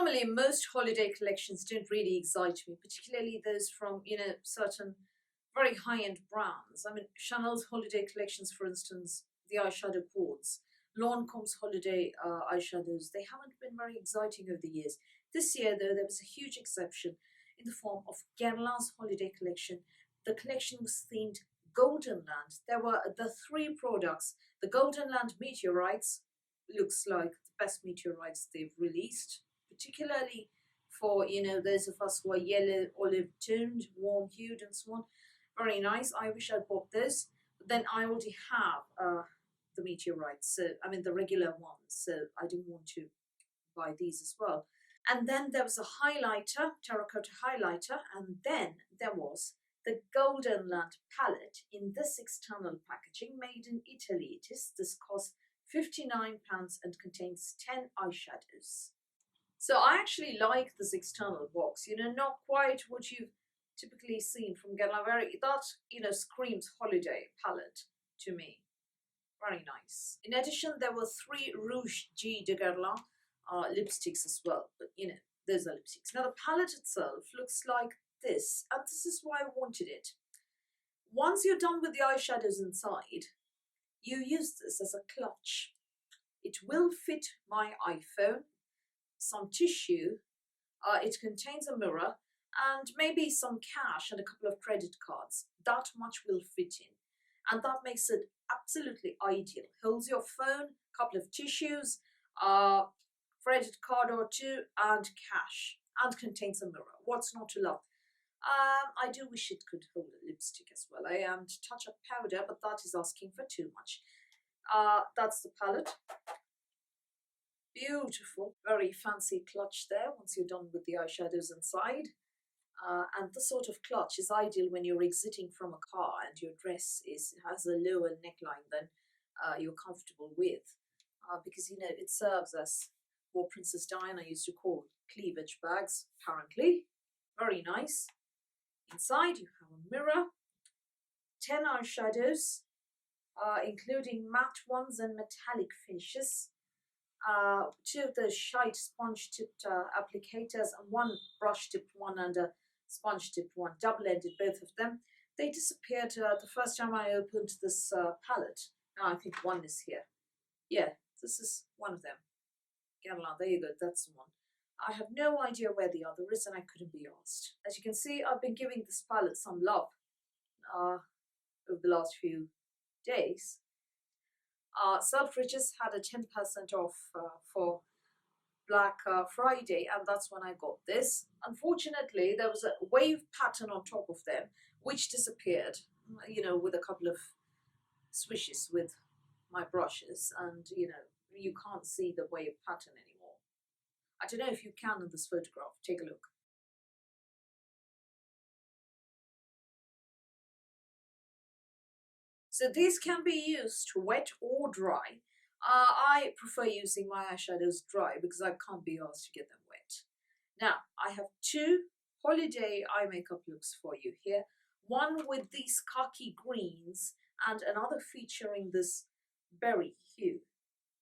Normally, most holiday collections don't really excite me, particularly those from, certain very high-end brands. I mean, Chanel's holiday collections, for instance, the eyeshadow quads, Lancome's holiday eyeshadows, they haven't been very exciting over the years. This year, though, there was a huge exception in the form of Guerlain's holiday collection. The collection was themed Goldenland. There were the three products. The Goldenland meteorites looks like the best meteorites they've released, particularly for those of us who are yellow, olive toned, warm hued, and so on. Very nice. I wish I'd bought this, but then I already have the meteorites. So I mean the regular ones. So I didn't want to buy these as well. And then there was a highlighter, terracotta highlighter, and then there was the Goldenland palette in this external packaging, made in Italy. This cost £59 and contains 10 eyeshadows. So I actually like this external box, not quite what you've typically seen from Guerlain. That, screams holiday palette to me. Very nice. In addition, there were 3 Rouge G de Guerlain lipsticks as well, but those are lipsticks. Now the palette itself looks like this, and this is why I wanted it. Once you're done with the eyeshadows inside, you use this as a clutch. It will fit my iPhone, some tissue, it contains a mirror, and maybe some cash and a couple of credit cards. That much will fit in, and that makes it absolutely ideal. Holds your phone, couple of tissues, credit card or two, and cash, and contains a mirror. What's not to love? I do wish it could hold a lipstick as well, and touch-up powder, but that is asking for too much. That's the palette. Beautiful, very fancy clutch there once you're done with the eyeshadows inside. And this sort of clutch is ideal when you're exiting from a car and your dress has a lower neckline than you're comfortable with, because it serves as what Princess Diana used to call cleavage bags, apparently. Very nice. Inside you have a mirror, 10 eyeshadows, including matte ones and metallic finishes, 2 of those shite sponge-tipped applicators, and 1 brush-tipped one and a sponge-tipped one, double-ended, both of them. They disappeared the first time I opened this palette. Now I think one is here. Yeah, this is one of them. Guerlain, there you go, that's the one. I have no idea where the other is, and I couldn't be asked. As you can see, I've been giving this palette some love over the last few days. Selfridges had a 10% off for Black Friday, and that's when I got this. Unfortunately, there was a wave pattern on top of them, which disappeared, with a couple of swishes with my brushes, and, you can't see the wave pattern anymore. I don't know if you can in this photograph. Take a look. So these can be used wet or dry. I prefer using my eyeshadows dry because I can't be asked to get them wet. Now, I have 2 holiday eye makeup looks for you here. One with these khaki greens and another featuring this berry hue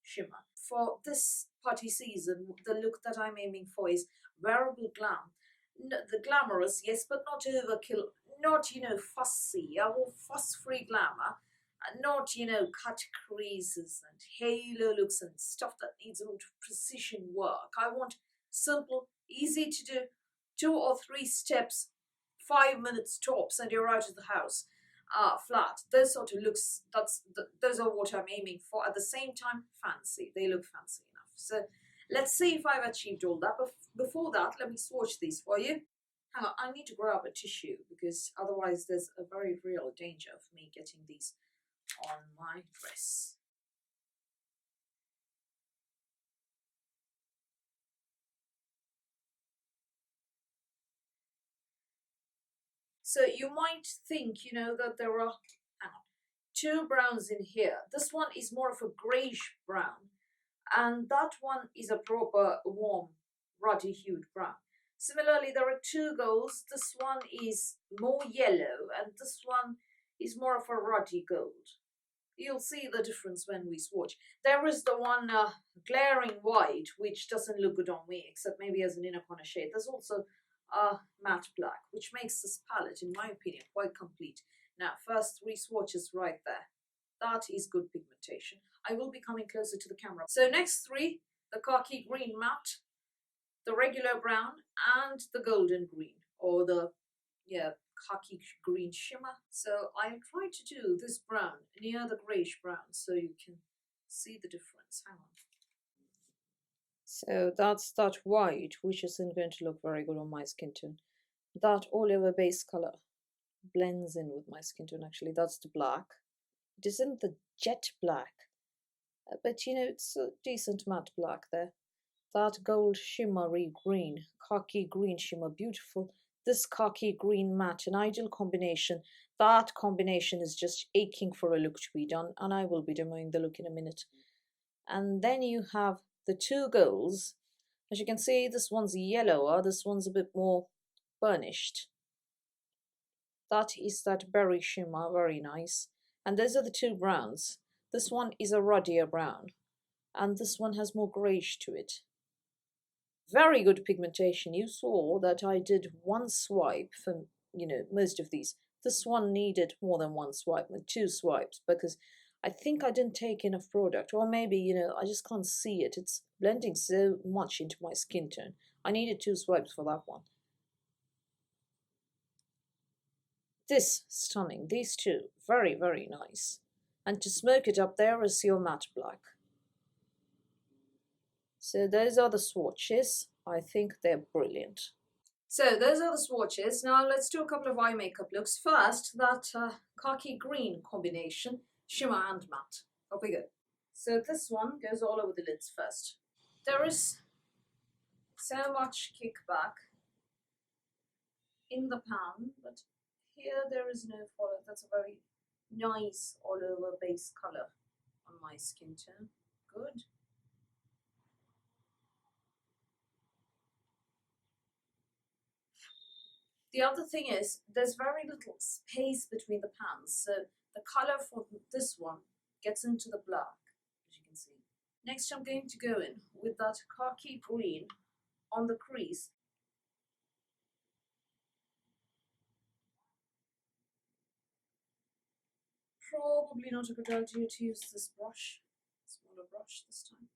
shimmer. For this party season, the look that I'm aiming for is wearable glam. The glamorous, yes, but not overkill, not, fussy. I want fuss-free glamour, and not, cut creases and halo looks and stuff that needs a lot of precision work. I want simple, easy to do, 2 or 3 steps, 5 minutes tops, and you're out of the house. Flat. Those sort of looks, those are what I'm aiming for. At the same time, fancy. They look fancy enough. So let's see if I've achieved all that. But before that, let me swatch these for you. Hang on, I need to grab a tissue because otherwise there's a very real danger of me getting these on my dress. So you might think, that there are 2 browns in here. This one is more of a greyish brown, and that one is a proper warm, ruddy hued brown. Similarly, there are 2 golds. This one is more yellow, and this one is more of a ruddy gold. You'll see the difference when we swatch. There is the one glaring white, which doesn't look good on me, except maybe as an inner corner shade. There's also matte black, which makes this palette, in my opinion, quite complete. Now, first three swatches right there. That is good pigmentation. I will be coming closer to the camera. So next three, the khaki green matte, the regular brown, and the golden green, or the, yeah, khaki green shimmer. So I tried to do this brown near the greyish brown so you can see the difference. Hang on. So that's that white, which isn't going to look very good on my skin tone. That olive base color blends in with my skin tone. Actually, that's the black. It isn't the jet black, but you know, it's a decent matte black there. That gold shimmery green, khaki green shimmer, beautiful. This khaki green matte, an ideal combination. That combination is just aching for a look to be done, and I will be demoing the look in a minute. And then you have the two golds. As you can see, this one's yellower, this one's a bit more burnished. That is that berry shimmer, very nice. And those are the two browns. This one is a ruddier brown, and this one has more greyish to it. Very good pigmentation. You saw that I did one swipe for, you know, most of these. This one needed more than one swipe, two swipes, because I think I didn't take enough product, or maybe, you know, I just can't see it. It's blending so much into my skin tone. I needed two swipes for that one. This, stunning. These two, very, very nice. And to smoke it up, there is your matte black. So those are the swatches. I think they're brilliant. So those are the swatches. Now let's do a couple of eye makeup looks. First, that khaki green combination, shimmer and matte. Off we go. So this one goes all over the lids first. There is so much kickback in the pan, but here there is no follow. That's a very nice all over base color on my skin tone. Good. The other thing is there's very little space between the pans, so the color for this one gets into the black, as you can see. Next I'm going to go in with that khaki green on the crease. Probably not a good idea to use this brush, smaller brush this time.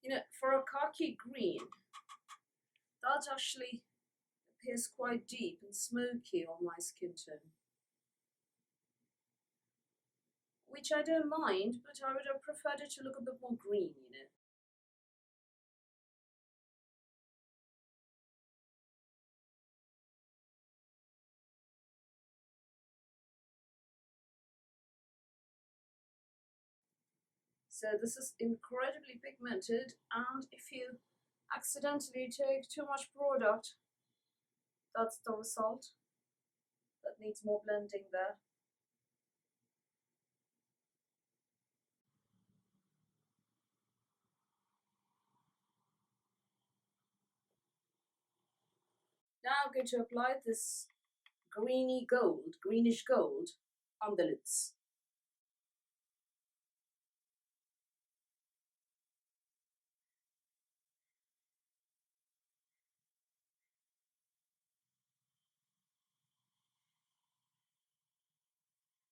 You know, for a khaki green, that actually appears quite deep and smoky on my skin tone, which I don't mind, but I would have preferred it to look a bit more green, you know. So this is incredibly pigmented, and if you accidentally take too much product, that's the result. That needs more blending there. Now I'm going to apply this greenish gold on the lids.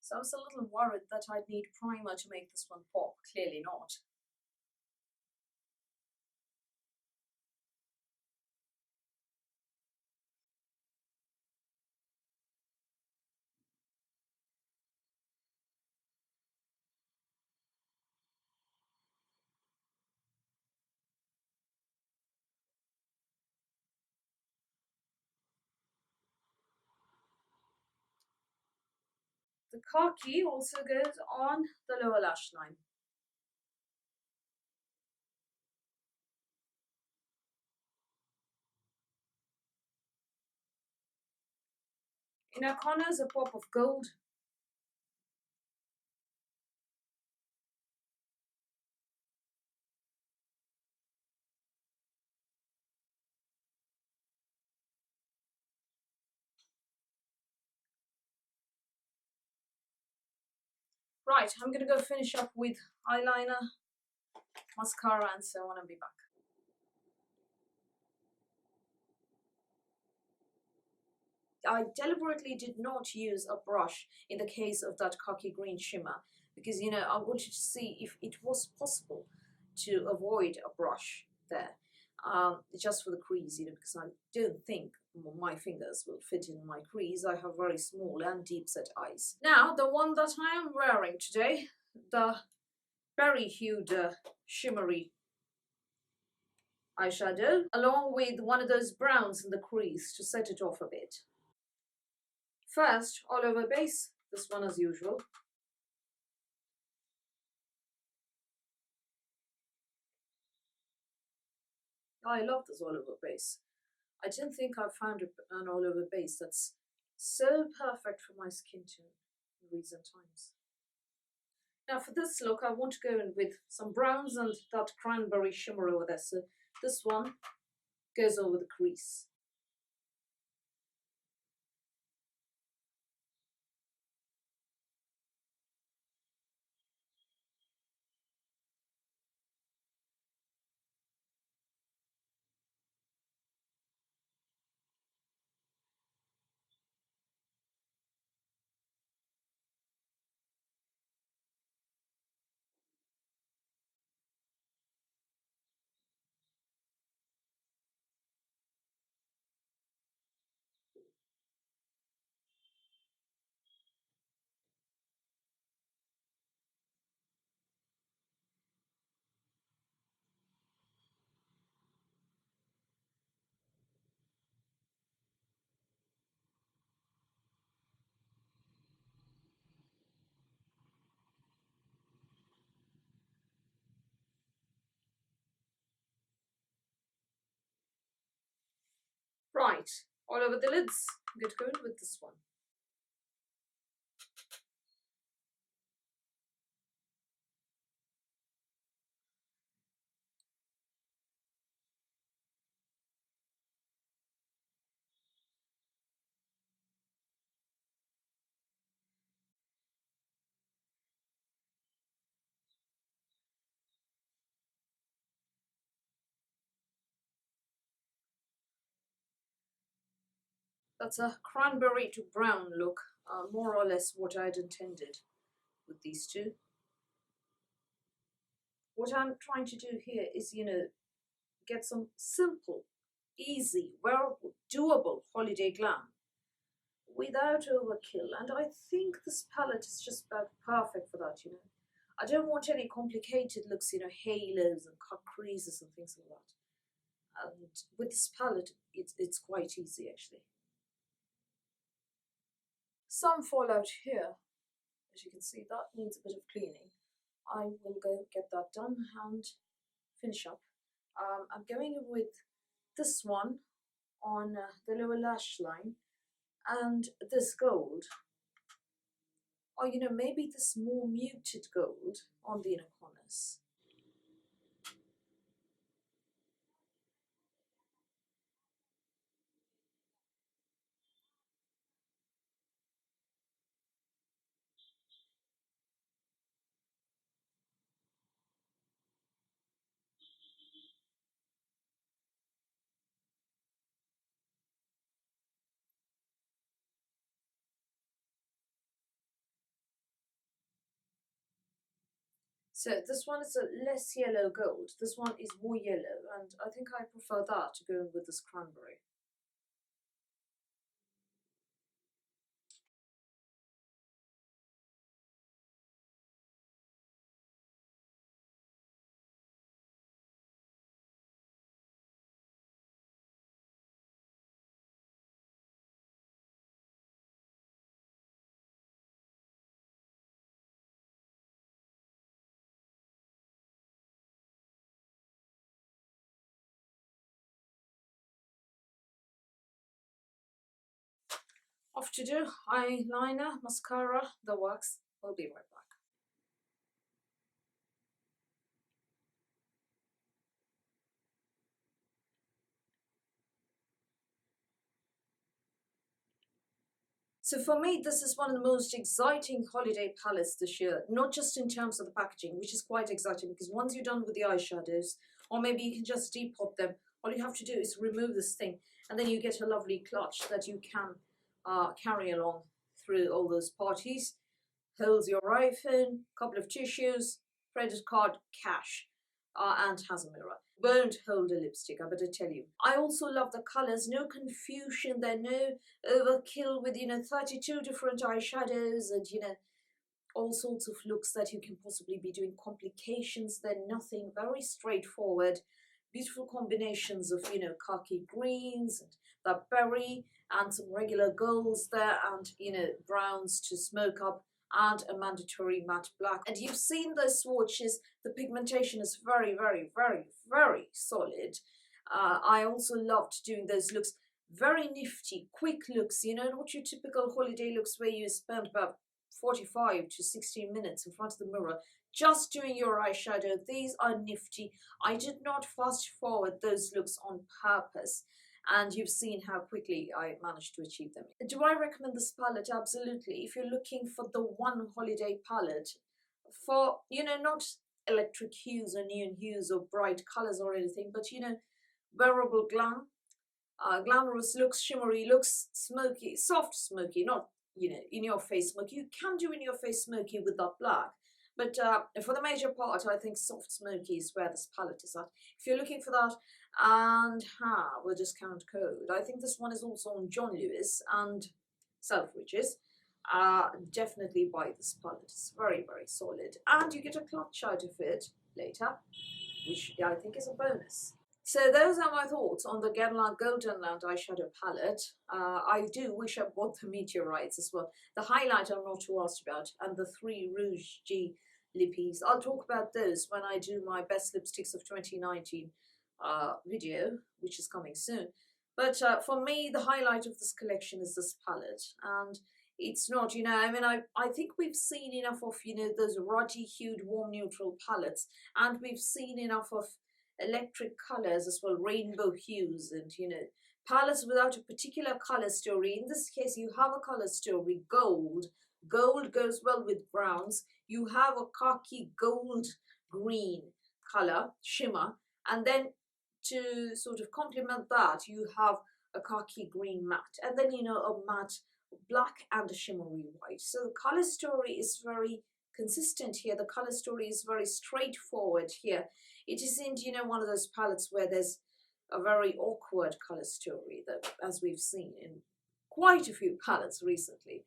So I was a little worried that I'd need primer to make this one pop. Clearly not. The khaki also goes on the lower lash line. In our corners, a pop of gold. Right, I'm gonna go finish up with eyeliner, mascara, and so on, and be back. I deliberately did not use a brush in the case of that khaki green shimmer because, you know, I wanted to see if it was possible to avoid a brush there, just for the crease, you know, because I don't think my fingers will fit in my crease. I have very small and deep set eyes. Now, the one that I am wearing today, the berry hued shimmery eyeshadow, along with one of those browns in the crease to set it off a bit. First, all over base, this one as usual. I love this all over base. I didn't think I found an all over base that's so perfect for my skin tone in recent times. Now for this look, I want to go in with some browns and that cranberry shimmer over there. So this one goes over the crease. Right, all over the lids. I'm going to go in with this one. That's a cranberry to brown look, more or less what I'd intended with these two. What I'm trying to do here is, you know, get some simple, easy, wearable, doable holiday glam without overkill. And I think this palette is just about perfect for that, you know. I don't want any complicated looks, you know, halos and cut creases and things like that. And with this palette, it's quite easy actually. Some fallout here, as you can see, that needs a bit of cleaning. I will go get that done and finish up. I'm going with this one on the lower lash line and this gold, or you know, maybe this more muted gold on the inner corners. So this one is a less yellow gold, this one is more yellow, and I think I prefer that to go with this cranberry. Off to do eyeliner, mascara, the works. We'll be right back. So for me, this is one of the most exciting holiday palettes this year, not just in terms of the packaging, which is quite exciting because once you're done with the eyeshadows, or maybe you can just depot them, all you have to do is remove this thing and then you get a lovely clutch that you can carry along through all those parties. Holds your iPhone, couple of tissues, credit card, cash, and has a mirror. Won't hold a lipstick, I better tell you. I also love the colors, no confusion there, no overkill with, 32 different eyeshadows and, all sorts of looks that you can possibly be doing, complications, then nothing, very straightforward. Beautiful combinations of, khaki greens and that berry and some regular golds there and, browns to smoke up and a mandatory matte black. And you've seen those swatches, the pigmentation is very, very, very, very solid. I also loved doing those looks, very nifty, quick looks, not your typical holiday looks where you spend about 45 to 60 minutes in front of the mirror just doing your eyeshadow. These are nifty. I did not fast forward those looks on purpose. And you've seen how quickly I managed to achieve them. Do I recommend this palette? Absolutely. If you're looking for the one holiday palette for, not electric hues or neon hues or bright colors or anything, but, wearable glam, glamorous looks, shimmery looks, smoky, soft smoky, not, in your face smoky. You can do in your face smoky with that black. But for the major part, I think soft smoky is where this palette is at. If you're looking for that and have a discount code, I think this one is also on John Lewis and Selfridges. Definitely buy this palette. It's very, very solid. And you get a clutch out of it later, which I think is a bonus. So those are my thoughts on the Guerlain Goldenland Eyeshadow palette. I do wish I bought the meteorites as well. The highlight I'm not too asked about, and the 3 Rouge G lippies. I'll talk about those when I do my best lipsticks of 2019 video, which is coming soon. But for me, the highlight of this collection is this palette. And it's not, I think we've seen enough of, those ruddy hued warm neutral palettes. And we've seen enough of electric colors as well, rainbow hues and, palettes without a particular color story. In this case, you have a color story, gold. Gold goes well with browns. You have a khaki gold green color, shimmer. And then to sort of complement that, you have a khaki green matte. And then, a matte black and a shimmery white. So the color story is very consistent here. The color story is very straightforward here. It isn't, one of those palettes where there's a very awkward color story that, as we've seen in quite a few palettes recently.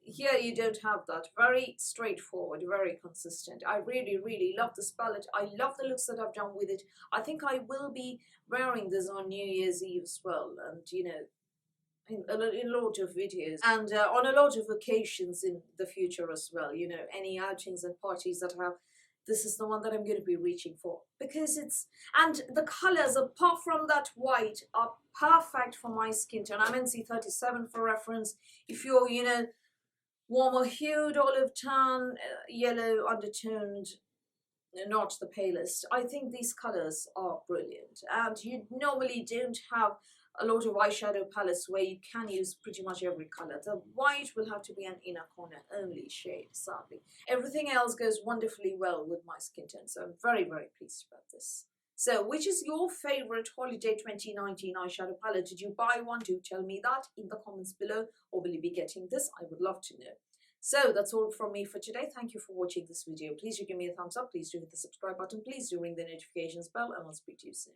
Here you don't have that. Very straightforward, very consistent. I really, really love this palette. I love the looks that I've done with it. I think I will be wearing this on New Year's Eve as well. And, in a lot of videos and on a lot of occasions in the future as well. Any outings and parties that I have, this is the one that I'm going to be reaching for because and the colors, apart from that white, are perfect for my skin tone. I'm NC37 for reference. If you're, warmer hued, olive tan, yellow undertoned, not the palest, I think these colors are brilliant. And you normally don't have a lot of eyeshadow palettes where you can use pretty much every color. The white will have to be an inner corner only shade, sadly. Everything else goes wonderfully well with my skin tone, so I'm very, very pleased about this. So, which is your favorite holiday 2019 eyeshadow palette? Did you buy one? Do tell me that in the comments below, or will you be getting this? I would love to know. So that's all from me for today. Thank you for watching this video. Please do give me a thumbs up. Please do hit the subscribe button. Please do ring the notifications bell, and I'll speak to you soon.